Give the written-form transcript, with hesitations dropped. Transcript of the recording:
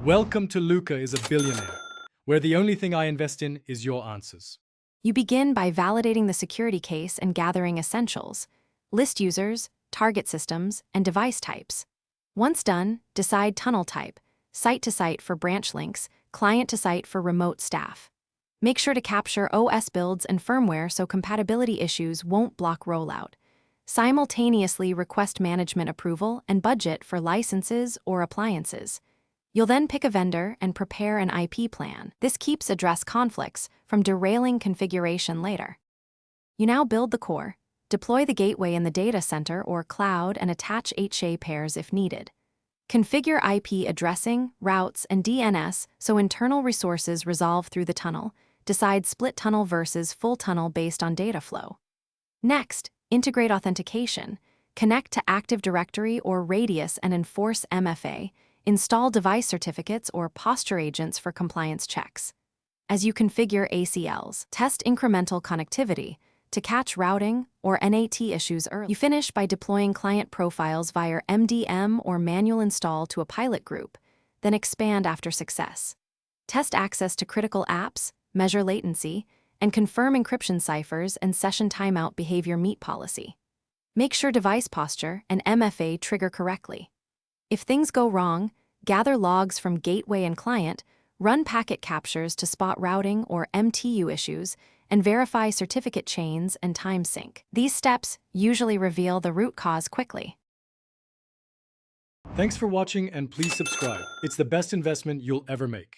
Welcome to Luca is a Billionaire, where the only thing I invest in is your answers. You begin by validating the security case and gathering essentials: list users, target systems, and device types. Once done, decide tunnel type: site-to-site for branch links, client-to-site for remote staff. Make sure to capture OS builds and firmware so compatibility issues won't block rollout. Simultaneously request management approval and budget for licenses or appliances. You'll then pick a vendor and prepare an IP plan. This keeps address conflicts from derailing configuration later. You now build the core, deploy the gateway in the data center or cloud, and attach HA pairs if needed. Configure IP addressing, routes, and DNS so internal resources resolve through the tunnel. Decide split tunnel versus full tunnel based on data flow. Next, integrate authentication. Connect to Active Directory or Radius and enforce MFA. Install device certificates or posture agents for compliance checks. As you configure ACLs, test incremental connectivity to catch routing or NAT issues early. You finish by deploying client profiles via MDM or manual install to a pilot group, then expand after success. Test access to critical apps, measure latency, and confirm encryption ciphers and session timeout behavior meet policy. Make sure device posture and MFA trigger correctly. If things go wrong, gather logs from gateway and client, run packet captures to spot routing or MTU issues, and verify certificate chains and time sync. These steps usually reveal the root cause quickly. Thanks for watching, and please subscribe. It's the best investment you'll ever make.